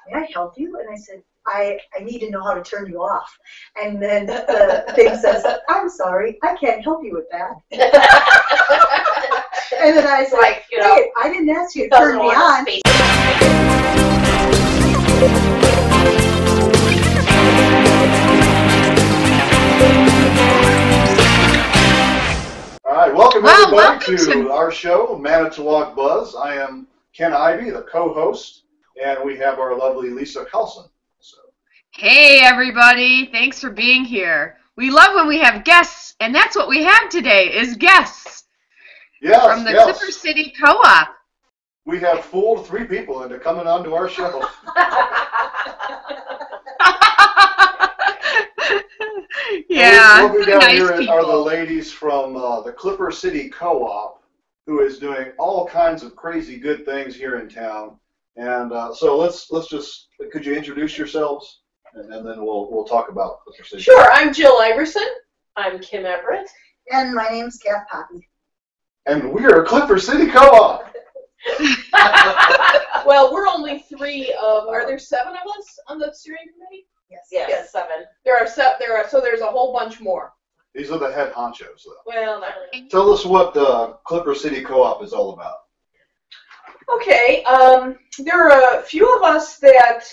may I help you? And I said, I need to know how to turn you off. And then the thing says, I'm sorry, I can't help you with that. And then I said, like, hey, I didn't ask you to turn me on. All right, welcome everybody to our show, Manitowoc Buzz. I am Ken Ivey, the co-host, and we have our lovely Lisa Carlson. Hey everybody, thanks for being here. We love when we have guests, and that's what we have today, is guests. Yes, from the Clipper City Co-op. We have fooled 3 people into coming onto our show. Yeah, what we got nice here people. Are the ladies from the Clipper City Co-op, who is doing all kinds of crazy good things here in town. And so let's just, could you introduce yourselves? And then we'll talk about Clipper City. Sure, I'm Jill Iverson. I'm Kim Everett. And my name's Kath Poppy. And we are Clipper City Co-op. Well, we're only 3 of. Are there 7 of us on the steering committee? Yes. 7. So there's a whole bunch more. These are the head honchos, though. Well, not really. Tell us what the Clipper City Co-op is all about. Okay, there are a few of us that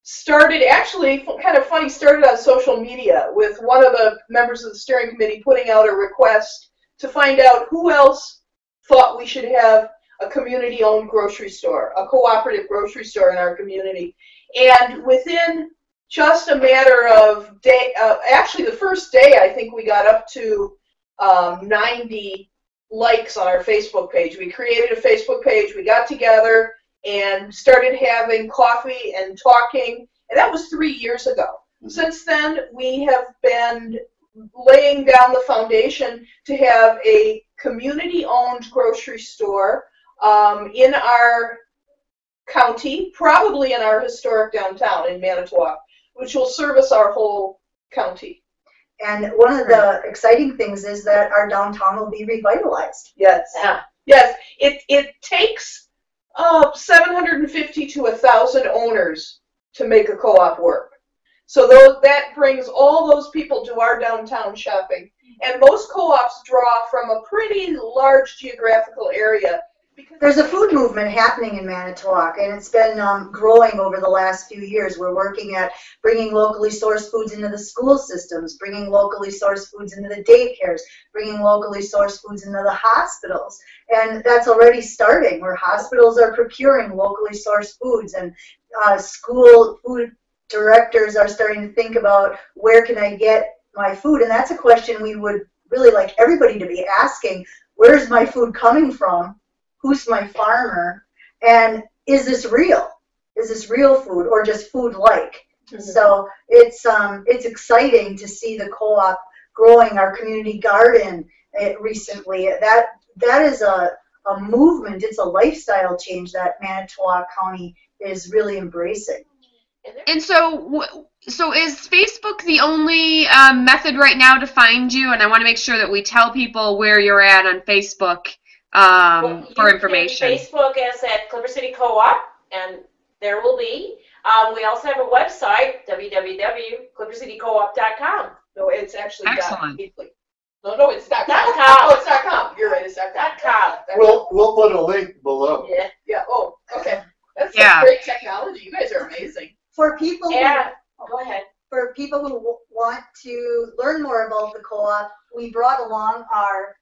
started, actually, kind of funny, started on social media with one of the members of the steering committee putting out a request to find out who else thought we should have a community-owned grocery store, a cooperative grocery store in our community. And within just a matter of day, actually the first day, I think we got up to 90 likes on our Facebook page. We created a Facebook page, we got together and started having coffee and talking, and that was 3 years ago. Since then, we have been laying down the foundation to have a community-owned grocery store in our county, probably in our historic downtown in Manitowoc, which will service our whole county. And one of the exciting things is that our downtown will be revitalized. Yes. Yeah. Yes. It takes 750 to 1,000 owners to make a co-op work. So that brings all those people to our downtown shopping. And most co-ops draw from a pretty large geographical area. There's a food movement happening in Manitowoc, and it's been growing over the last few years. We're working at bringing locally sourced foods into the school systems, bringing locally sourced foods into the daycares, bringing locally sourced foods into the hospitals. And that's already starting, where hospitals are procuring locally sourced foods, and school food directors are starting to think about, where can I get my food? And that's a question we would really like everybody to be asking. Where's my food coming from? Who's my farmer? And is this real? Is this real food or just food-like? Mm-hmm. So it's exciting to see the co-op growing. Our community garden recently, that is a movement. It's a lifestyle change that Manitowoc County is really embracing. And so is Facebook the only method right now to find you? And I want to make sure that we tell people where you're at on Facebook. For information. Facebook is at Clipper City Co-op, and there will be. We also have a website, www.clippercitycoop.com. No, it's actually Excellent. No, it's .com. .com. Oh, it's .com. You're right, it's .com. We'll put a link below. Yeah. Yeah. Oh, okay. That's great technology. You guys are amazing. For people go ahead. For people who want to learn more about the co-op, we brought along our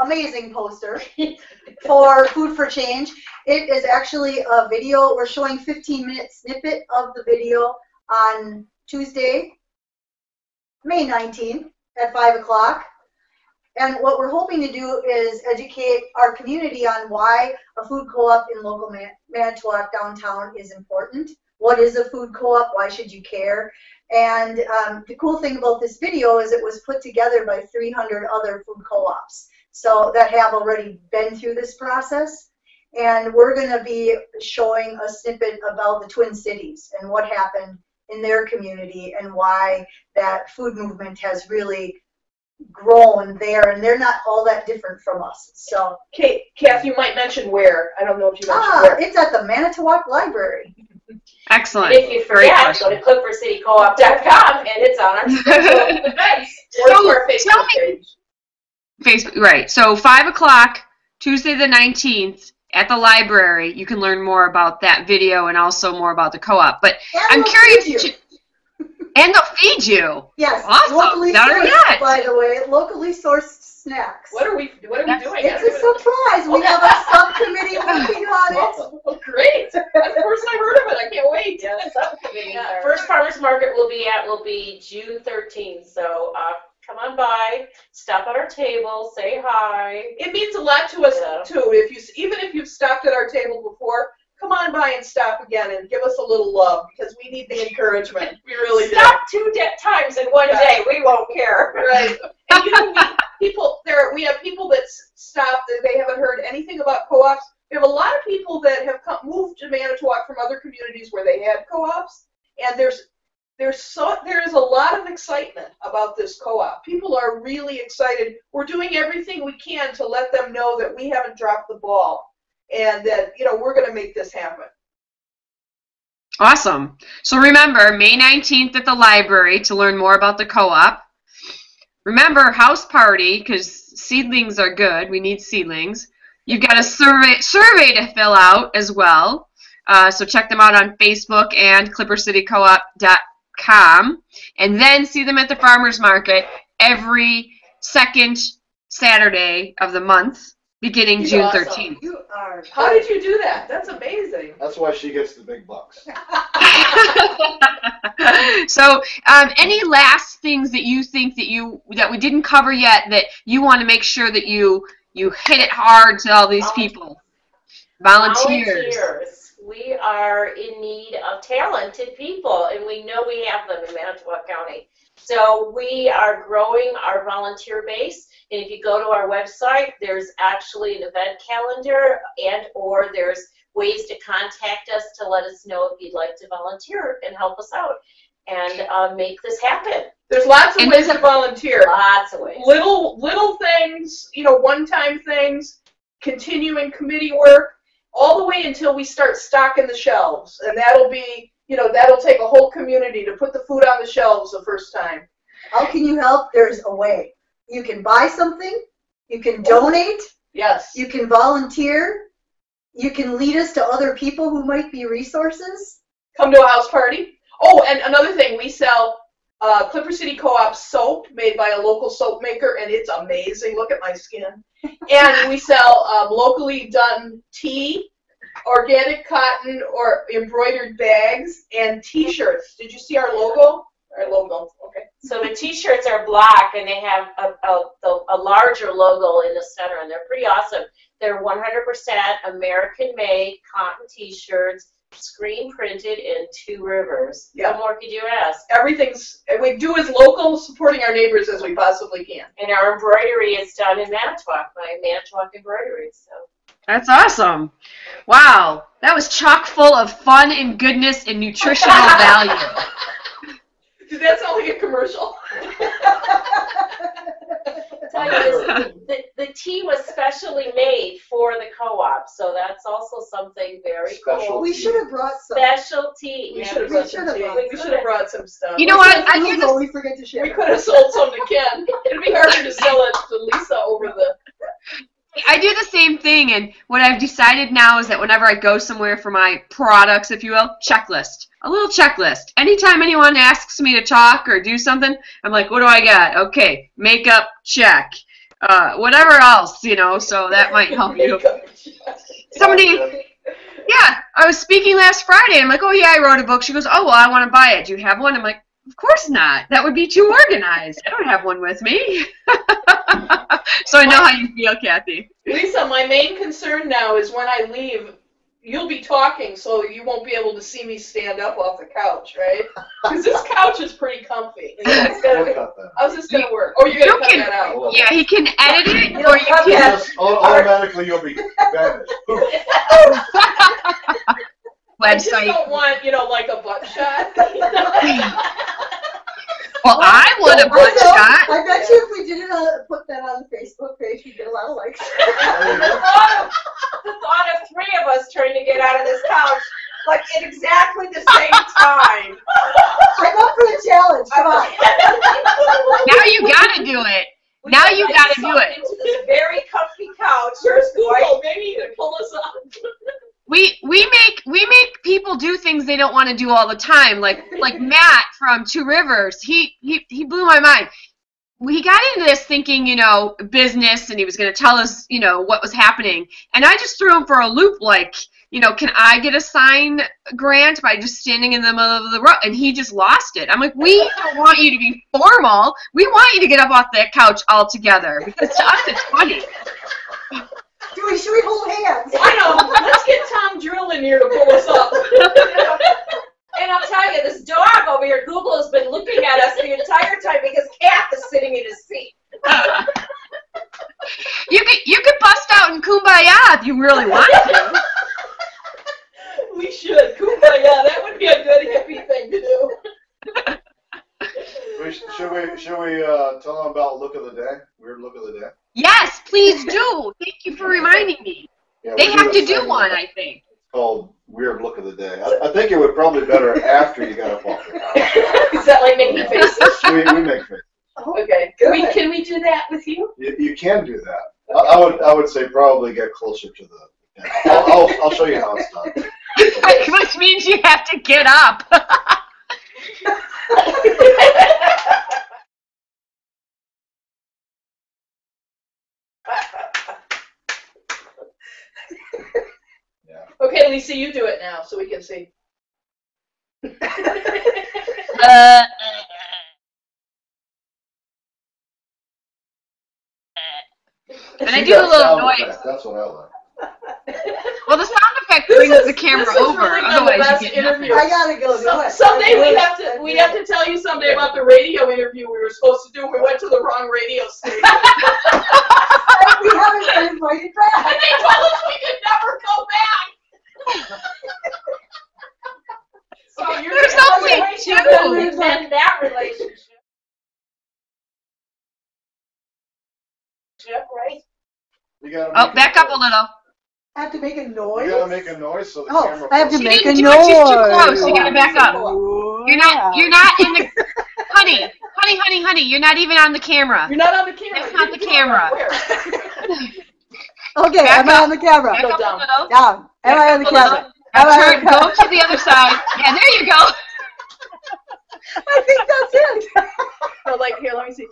amazing poster for Food for Change. It is actually a video. We're showing 15-minute snippet of the video on Tuesday, May 19th at 5 o'clock. And what we're hoping to do is educate our community on why a food co-op in local Manitowoc downtown is important. What is a food co-op? Why should you care? And the cool thing about this video is it was put together by 300 other food co-ops. So that have already been through this process. And we're going to be showing a snippet about the Twin Cities and what happened in their community and why that food movement has really grown there. And they're not all that different from us. So, Kath, you might mention where. I don't know if you mentioned where. It's at the Manitowoc Library. Excellent. And if you Great forget, question. go to clippercitycoop.com and it's on our special events. Or So, to our tell Facebook me- page. Facebook, right. So 5 o'clock, Tuesday the 19th, at the library, you can learn more about that video and also more about the co-op. But And I'm they'll curious, feed you. and they'll feed you. Yes, Awesome. locally Better sourced, yet. by the way, locally sourced snacks. What are we doing? It's a surprise. We have a subcommittee working on it. Oh, great. That's the first I've heard of it. I can't wait. Yeah, first farmers market will be June 13th. So come on by, stop at our table, say hi. It means a lot to us Yeah. too. Even if you've stopped at our table before, come on by and stop again and give us a little love because we need the encouragement. We really do. Stop 2 times in one day. We won't care. Right. And you know, we have people that stop, that they haven't heard anything about co-ops. We have a lot of people that have moved to Manitowoc from other communities where they had co-ops, and there is a lot of excitement about this co-op. People are really excited. We're doing everything we can to let them know that we haven't dropped the ball and that, you know, we're going to make this happen. Awesome. So remember, May 19th at the library to learn more about the co-op. Remember, house party, because seedlings are good. We need seedlings. You've got a survey to fill out as well. So check them out on Facebook and clippercitycoop.com. And then see them at the farmers market every second Saturday of the month, beginning He's June awesome. 13th. You are. How did you do that? That's amazing. That's why she gets the big bucks. So, any last things that you think that we didn't cover yet that you want to make sure that you hit it hard to all these people? Volunteers. We are in need of talented people, and we know we have them in Manitowoc County. So we are growing our volunteer base, and if you go to our website, there's actually an event calendar or there's ways to contact us to let us know if you'd like to volunteer and help us out and make this happen. There's lots of ways to volunteer. Lots of ways. Little things, you know, one-time things, continuing committee work, all the way until we start stocking the shelves. And that'll be, you know, that'll take a whole community to put the food on the shelves the first time. How can you help? There's a way. You can buy something. You can donate. Yes. You can volunteer. You can lead us to other people who might be resources. Come to a house party. Oh, and another thing, we sell Clipper City Co-op soap made by a local soap maker, and it's amazing. Look at my skin. And we sell locally done tea, organic cotton, or embroidered bags, and T-shirts. Did you see our logo? Our logo, okay. So the T-shirts are black, and they have a larger logo in the center, and they're pretty awesome. They're 100% American-made cotton T-shirts, screen printed in 2 rivers. Yeah. What more could you ask? We do as local, supporting our neighbors as we possibly can. And our embroidery is done in Manitowoc by Manitowoc Embroidery. So That's awesome. Wow. That was chock full of fun and goodness and nutritional value. Did that sound like a commercial? tell you this, the tea was specially made for the co-op, so that's also something very Special cool. We should have brought some. Special tea. We Yeah, should have brought some tea. brought We should have brought some stuff. You know what? I Google, do this. we forget to share. We could have sold some to Ken. It'd be harder to sell it to Lisa over the. I do the same thing, and what I've decided now is that whenever I go somewhere for my products, if you will, checklist. A little checklist. Anytime anyone asks me to talk or do something, I'm like, what do I got? Okay, makeup, check. Whatever else, you know, so that might help you. Somebody, yeah, I was speaking last Friday. I'm like, oh, yeah, I wrote a book. She goes, oh, well, I want to buy it. Do you have one? I'm like, of course not. That would be too organized. I don't have one with me. So I know how you feel, Kathy. Lisa, my main concern now is when I leave, you'll be talking, so you won't be able to see me stand up off the couch, right? Because this couch is pretty comfy. It's We'll gonna, cut that. how's this going to work? Oh, you're going to cut can- that out. Yeah, he can edit it, You or don't you have can. that. Yes, automatically you'll be vanished. Poof. I just Website. don't want, you know, like a butt shot. Well, I want a butt shot. I bet you if we did it, put that on the Facebook page, we'd get a lot of likes. The thought of 3 of us trying to get out of this couch like at exactly the same time. I'm up for the challenge. Come on. Now you gotta do it. Now you gotta do it. Into this very comfy couch. Where's Google? Maybe you can pull us up. We make people do things they don't want to do all the time. Like Matt from Two Rivers, he blew my mind. We got into this thinking, business, and he was going to tell us, what was happening. And I just threw him for a loop, like, can I get a sign grant by just standing in the middle of the road? And he just lost it. I'm like, we don't want you to be formal. We want you to get up off that couch altogether, because to us it's funny. Should we hold hands? I know. Let's get Tom Drill in here to pull us up. And I'll tell you, this dog over here, Google, has been looking at us the entire time because Cat is sitting in his seat. You could bust out in Kumbaya if you really want to. We should. Kumbaya. That would be a good hippie thing to do. Should we tell them about look of the day? Weird look of the day. Yes, please do. Thank you for reminding me. Yeah, They have to do segment one, I think. called Weird Look of the Day. I think it would probably be better after you got up off the couch. Is that like making faces? We make faces. Okay. Can we do that with you? You can do that. I would say probably get closer to the. Yeah. I'll show you how it's done. Which means you have to get up. Okay, Lisa, you do it now so we can see. And I do a little noise. That's what I like. Well, the sound effect brings the camera over. Really Otherwise, you get nothing. I gotta go do it. Someday we have to tell you someday about the radio interview we were supposed to do. We went to the wrong radio station. We haven't been invited back. And they told us we could never go back. So you're There's only two. And that relationship. Right? You gotta Oh, make back up a little. I have to make a noise? You gotta make a noise so the Oh, camera. I have to She make a didn't do noise. it. She's too close. You gotta back up. Wow. You're not in the, honey, you're not even on the camera. You're not on the camera. That's not the camera. Where? Okay, Back am I on the camera? Back up a down. little. Down. Am I on the Back up a camera? little. Now turn, go to the other side. Yeah, there you go. I think that's it. So like here, let me see.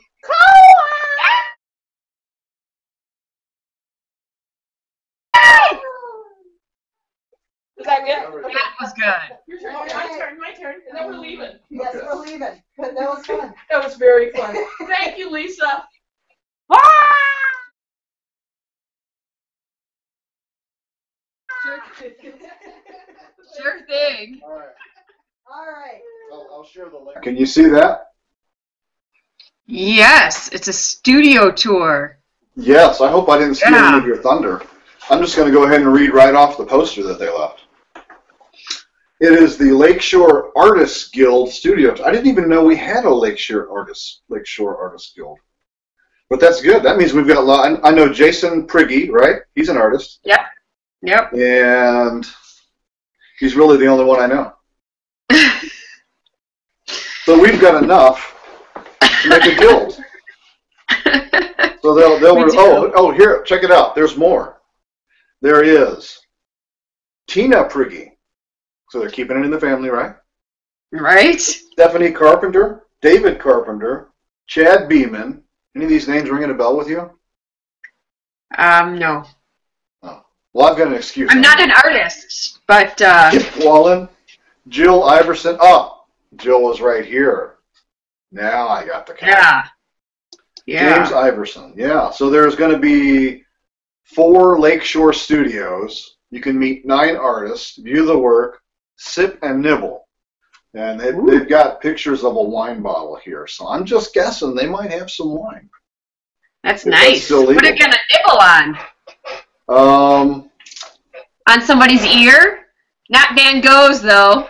Is that good? That was good. Your turn. My turn. And then we're leaving. Yes, Okay. we're leaving. That was fun. That was very fun. Thank you, Lisa. Sure thing. All right. All right. I'll share the link. Can you see that? Yes, it's a studio tour. Yes. I hope I didn't steal any of your thunder. I'm just going to go ahead and read right off the poster that they left. It is the Lakeshore Artists Guild studio. I didn't even know we had a Lakeshore Artists Guild. But that's good. That means we've got a lot. I know Jason Prigge, right? He's an artist. Yep. And he's really the only one I know. So we've got enough to make a guild. So they'll here, check it out. There's more. There is Tina Prigge. So they're keeping it in the family, right? Right? Stephanie Carpenter, David Carpenter, Chad Beeman. Any of these names ringing a bell with you? No. Oh. Well, I've got an excuse. I'm not an artist, but Kip Wallen, Jill Iverson. Oh, Jill was right here. Now I got the count. Yeah. James Iverson. Yeah. So there's going to be 4 Lakeshore studios. You can meet 9 artists, view the work, sip and nibble. And they've got pictures of a wine bottle here. So I'm just guessing they might have some wine. That's If that's nice. still What are legal. you gonna nibble on? On somebody's ear? Not Van Gogh's though.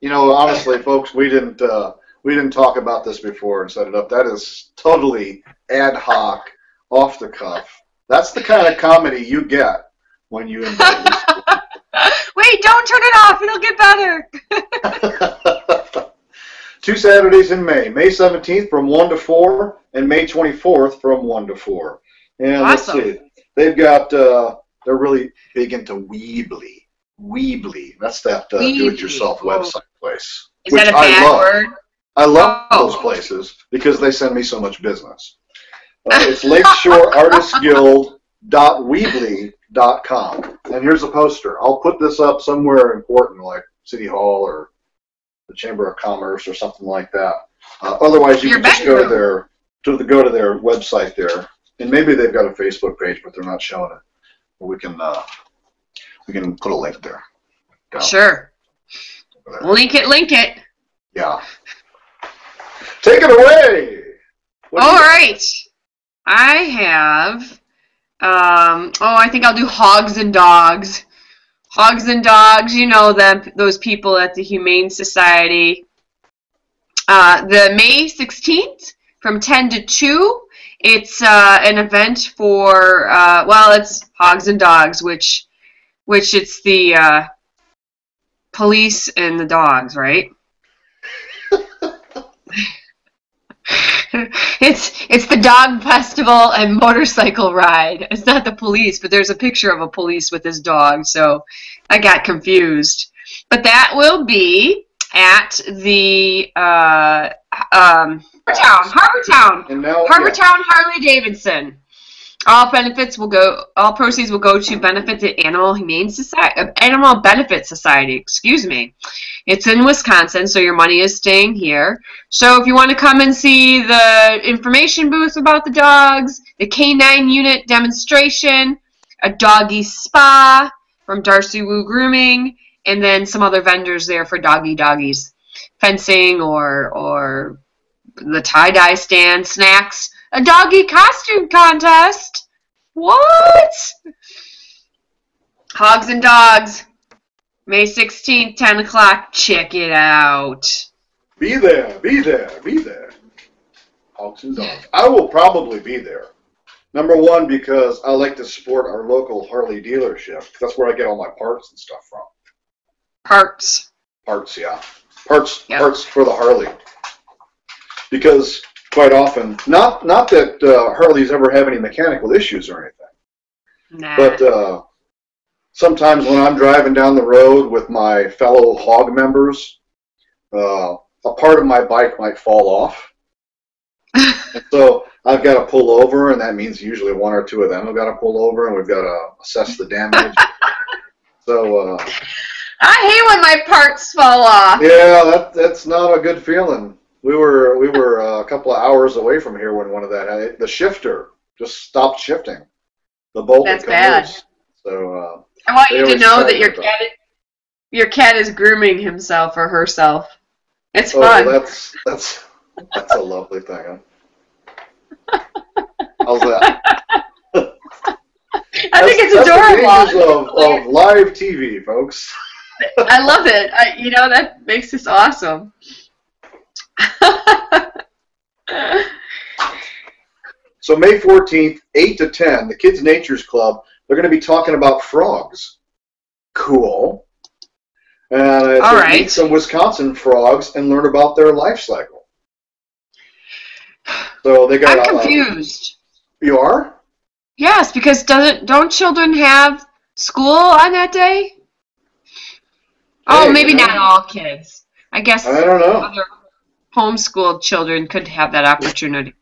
You know, honestly, folks, we didn't talk about this before and set it up. That is totally ad hoc, off the cuff. That's the kind of comedy you get when you invite me. Wait, don't turn it off. It'll get better. 2 Saturdays in May. May 17th from 1 to 4 and May 24th from 1 to 4. And Awesome. let's see. They've got, they're really big into Weebly. Weebly. That's that do-it-yourself website place. Is that a bad word? I love those places because they send me so much business. It's lakeshoreartistguild.weebly.com. And here's a poster. I'll put this up somewhere important like City Hall or the Chamber of Commerce or something like that. Otherwise, you can just go to their website there. And maybe they've got a Facebook page, but they're not showing it. We can put a link there. Down Sure. there. Link it. Yeah. Take it away. All right. I have, I think I'll do Hogs and Dogs. Hogs and Dogs, you know them, those people at the Humane Society. The May 16th from 10 to 2, it's an event for, it's Hogs and Dogs, which it's the police and the dogs, right? It's the dog festival and motorcycle ride. It's not the police, but there's a picture of a police with his dog, so I got confused. But that will be at the Harbortown Harley Davidson. All proceeds will go to benefit the Animal Benefit Society. Excuse me. It's in Wisconsin, so your money is staying here. So if you want to come and see the information booth about the dogs, the canine unit demonstration, a doggy spa from Darcy Woo Grooming, and then some other vendors there for doggies, fencing or the tie-dye stand, snacks. A doggy costume contest? What? Hogs and Dogs, May 16th, 10 o'clock. Check it out. Be there. Hogs and Dogs. I will probably be there. Number one, because I like to support our local Harley dealership. That's where I get all my parts and stuff from. Parts, yeah. Parts for the Harley. Because quite often, not that Harleys ever have any mechanical issues or anything, but sometimes when I'm driving down the road with my fellow hog members, a part of my bike might fall off. And so I've got to pull over, and that means usually one or two of them have got to pull over, and we've got to assess the damage. So I hate when my parts fall off. Yeah, that's not a good feeling. We were a couple of hours away from here when one of that the shifter just stopped shifting. The bolt. That's bad. Loose. So I want you to know that your cat is grooming himself or herself. It's fun. That's a lovely thing. Huh? How's that? I think it's adorable. That's the dangers of live TV, folks. I love it. That makes this awesome. So May 14th, 8 to 10, the Kids Nature's Club, they're going to be talking about frogs. Cool. And all right. Meet some Wisconsin frogs and learn about their life cycle. So they got. I'm confused. You are? Yes, because don't children have school on that day? Maybe not all kids. I guess I don't know. Other homeschooled children could have that opportunity.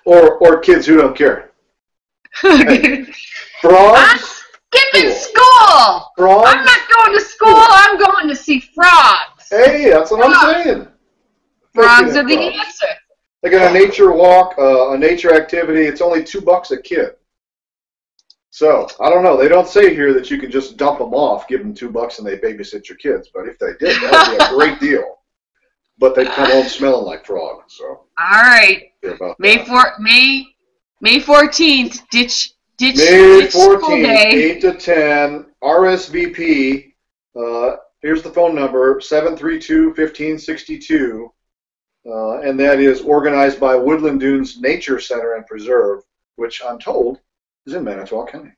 or kids who don't care. Hey, frogs? I'm skipping school! Frogs? I'm not going to school, I'm going to see frogs. Hey, that's what I'm saying. Frogs are the answer. They got a nature walk, a nature activity. It's only $2 a kid. So, I don't know. They don't say here that you can just dump them off, give them $2 and they babysit your kids. But if they did, that would be a great deal. But they'd come home smelling like frogs. So. All right. May 14th, ditch May 14th, school day. 8 to 10, RSVP. Here's the phone number, 732-1562. And that is organized by Woodland Dunes Nature Center and Preserve, which I'm told is in Manitowoc County.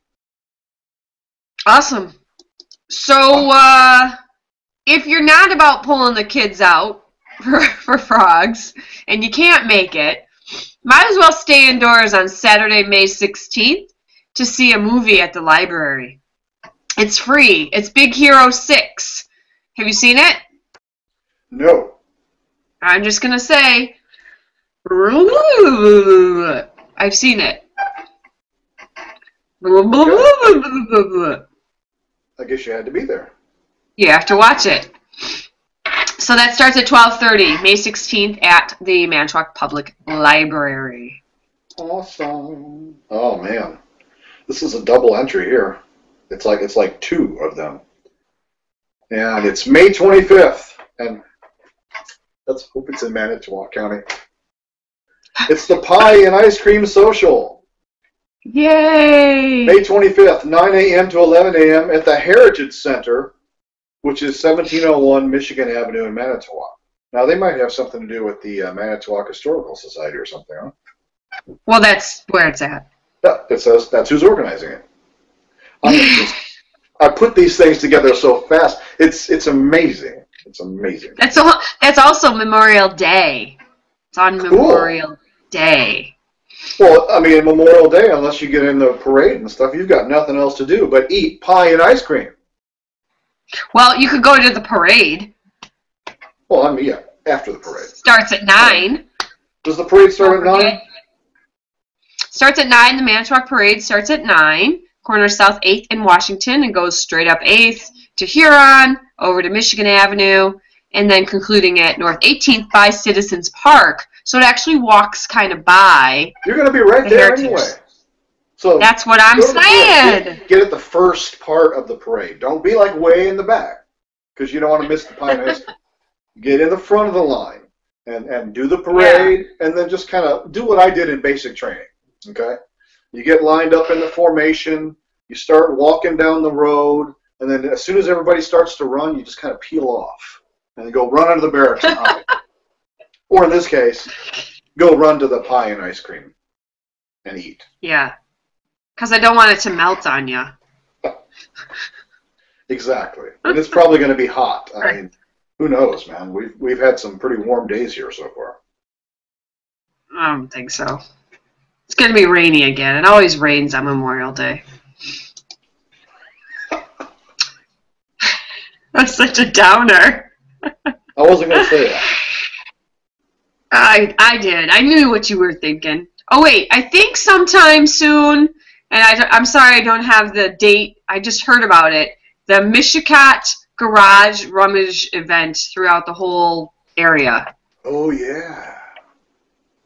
Awesome. So, if you're not about pulling the kids out for frogs and you can't make it, might as well stay indoors on Saturday, May 16th to see a movie at the library. It's free. It's Big Hero 6. Have you seen it? No. I'm just going to say, I've seen it. I guess you had to be there. You have to watch it. So that starts at 12:30, May 16th at the Manitowoc Public Library. Awesome. Oh man, this is a double entry here. It's like two of them, and it's May 25th, and let's hope it's in Manitowoc County. It's the Pie and Ice Cream Social. Yay! May 25th, 9 a.m. to 11 a.m. at the Heritage Center, which is 1701 Michigan Avenue in Manitowoc. Now, they might have something to do with the Manitowoc Historical Society or something, huh? Well, that's where it's at. Yeah, it says that's who's organizing it. I put these things together so fast. It's amazing. It's amazing. That's also Memorial Day. It's on Memorial Day. Well, I mean, Memorial Day, unless you get in the parade and stuff, you've got nothing else to do but eat pie and ice cream. Well, you could go to the parade. Well, I mean, yeah, after the parade. Starts at 9. Does the parade start at 9? Starts at 9. The Manitowoc Parade starts at 9. Corner South 8th in Washington and goes straight up 8th to Huron, over to Michigan Avenue, and then concluding at North 18th by Citizens Park. So it actually walks kind of by. You're going to be right there anyway. So that's what I'm saying. Get at the first part of the parade. Don't be like way in the back, because you don't want to miss the pie and ice cream. Get in the front of the line and do the parade, and then just kind of do what I did in basic training. Okay? You get lined up in the formation, you start walking down the road, and then as soon as everybody starts to run, you just kind of peel off and then go run under the barracks and hide. Or in this case, go run to the pie and ice cream and eat. Yeah, because I don't want it to melt on you. Exactly. And it's probably going to be hot. I mean, who knows, man? We've had some pretty warm days here so far. I don't think so. It's going to be rainy again. It always rains on Memorial Day. That's such a downer. I wasn't going to say that. I did. I knew what you were thinking. Oh, wait. I think sometime soon, and I'm sorry I don't have the date. I just heard about it. The Mishicot Garage Rummage event throughout the whole area. Oh, yeah.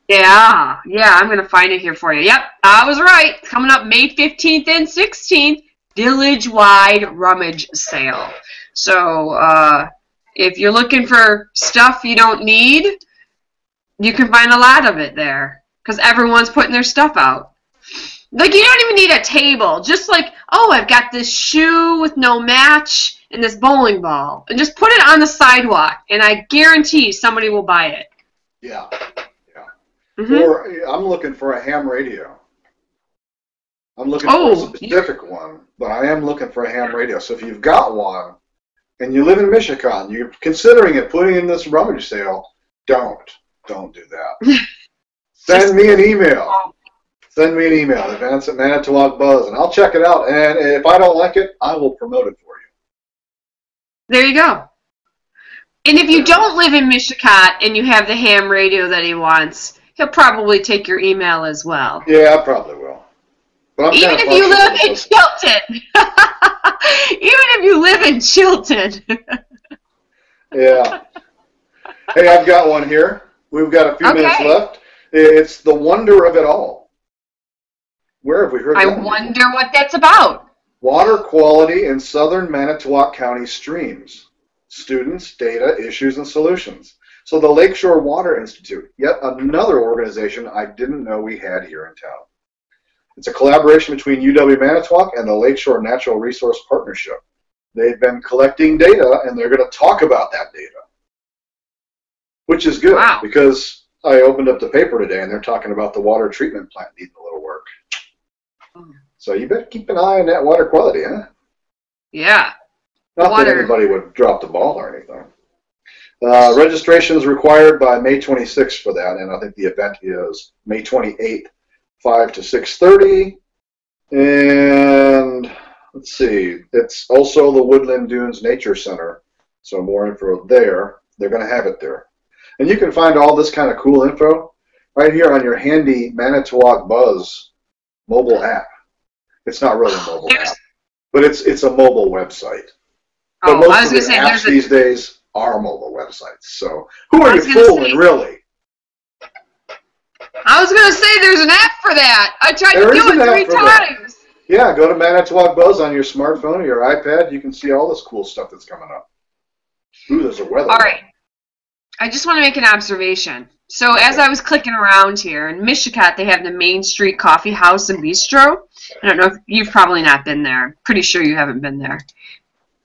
Yeah, I'm going to find it here for you. Yep, I was right. It's coming up May 15th and 16th, village-wide rummage sale. So if you're looking for stuff you don't need, you can find a lot of it there because everyone's putting their stuff out. Like, you don't even need a table. Just like, oh, I've got this shoe with no match and this bowling ball. And just put it on the sidewalk, and I guarantee somebody will buy it. Yeah. Mm-hmm. Or I'm looking for a ham radio. I'm looking for a specific one, but I am looking for a ham radio. So if you've got one and you live in Mishicot and you're considering it, putting in this rummage sale, don't do that. Send me an email. Send me an email, events at Manitowoc Buzz, and I'll check it out. And if I don't like it, I will promote it for you. There you go. And if you don't live in Mishicot and you have the ham radio that he wants, he'll probably take your email as well. Yeah, I probably will. But even if you live in Chilton. Even if you live in Chilton. Yeah. Hey, I've got one here. We've got a few minutes left. It's the wonder of it all. Where have we heard that? I wonder what that's about. Water quality in southern Manitowoc County streams. Students, data, issues, and solutions. So the Lakeshore Water Institute, yet another organization I didn't know we had here in town. It's a collaboration between UW-Manitowoc and the Lakeshore Natural Resource Partnership. They've been collecting data, and they're going to talk about that data, which is good because I opened up the paper today, and they're talking about the water treatment plant needing a little work. So you better keep an eye on that water quality, huh? Yeah. Not Water. that anybody would drop the ball or anything. Registration is required by May 26th for that, and I think the event is May 28th, 5 to 6:30. And let's see, it's also the Woodland Dunes Nature Center, so more info there. They're going to have it there. And you can find all this kind of cool info right here on your handy Manitowoc Buzz mobile app. It's not really a mobile app, but it's a mobile website. But most I was of the going to say, apps these days are mobile websites. So who are you fooling, really? I was going to say there's an app for that. I tried to do it 3 times. Yeah, go to Manitowoc Buzz on your smartphone or your iPad. You can see all this cool stuff that's coming up. Ooh, there's a weather. All right. I just want to make an observation. So as I was clicking around here, in Mishicot, they have the Main Street Coffee House and Bistro. I don't know if you've probably not been there. Pretty sure you haven't been there.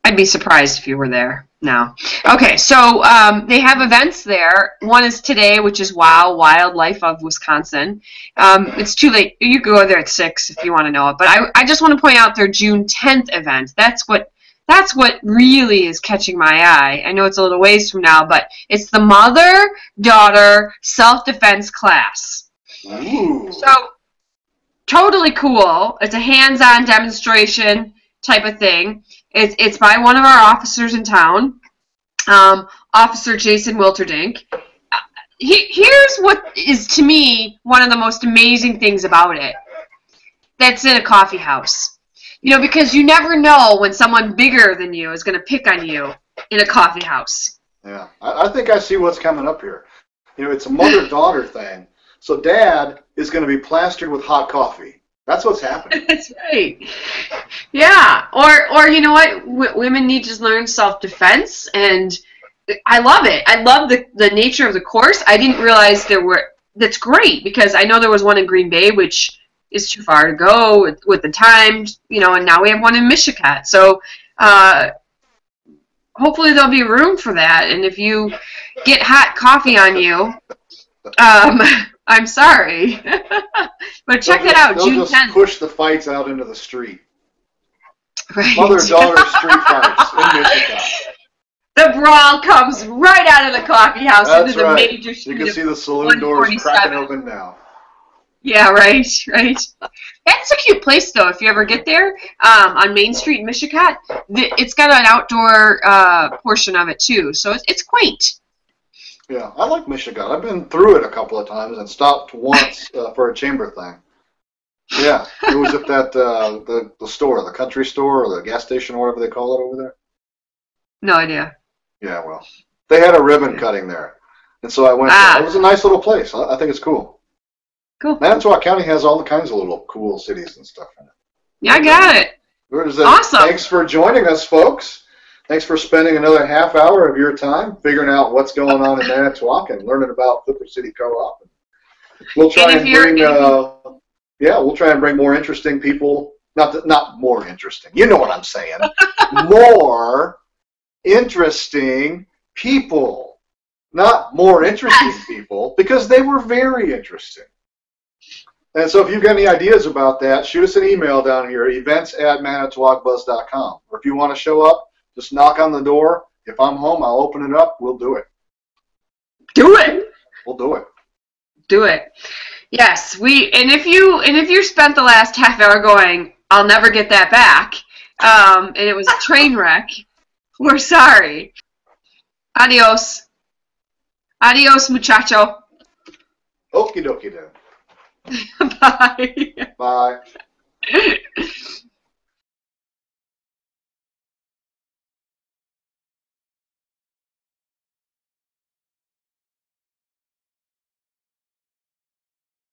I'd be surprised if you were there. No. Okay, so they have events there. One is today, which is WOW, Wildlife of Wisconsin. It's too late. You can go there at 6 if you want to know it. But I just want to point out their June 10th event. That's what really is catching my eye. I know it's a little ways from now, but it's the mother-daughter self-defense class. Ooh. So, totally cool. It's a hands-on demonstration type of thing. It's by one of our officers in town, Officer Jason Wilterdink. Here's what is, to me, one of the most amazing things about it. That's in a coffee house. You know, because you never know when someone bigger than you is going to pick on you in a coffee house. Yeah, I think I see what's coming up here. You know, it's a mother-daughter thing. So Dad is going to be plastered with hot coffee. That's what's happening. That's right. Yeah. Or you know what? Women need to learn self-defense, and I love it. I love the nature of the course. I didn't realize there were. That's great, because I know there was one in Green Bay, which is too far to go with the time, you know, and now we have one in Mishicot. So hopefully there'll be room for that. And if you get hot coffee on you, I'm sorry. But check it out, June 10th. They'll just push the fights out into the street. Right. Mother-daughter street fights in Mishicot. The brawl comes right out of the coffee house That's into the right. major street. You can see the saloon doors cracking open now. Yeah, right. That's a cute place, though, if you ever get there. On Main Street in Mishicot, it's got an outdoor portion of it, too, so it's quaint. Yeah, I like Mishicot. I've been through it a couple of times and stopped once for a chamber thing. Yeah, it was at that the store, the country store, or the gas station, or whatever they call it over there. No idea. Yeah, well, they had a ribbon cutting there, and so I went there. It was a nice little place. I think it's cool. Cool. Manitowoc County has all kinds of little cool cities and stuff in it. Yeah, I got it. Awesome. Thanks for joining us, folks. Thanks for spending another half hour of your time figuring out what's going on in Manitowoc and learning about Clipper City Co-op. We'll try and bring more interesting people. Not more interesting. You know what I'm saying. More interesting people. Not more interesting people, because they were very interesting. And so if you've got any ideas about that, shoot us an email down here, events@manitowocbuzz.com. Or if you want to show up, just knock on the door. If I'm home, I'll open it up. We'll do it. Do it. We'll do it. Do it. Yes, and if you spent the last half hour going, I'll never get that back, and it was a train wreck, we're sorry. Adios. Adios, muchacho. Okie dokie then. Bye. Bye.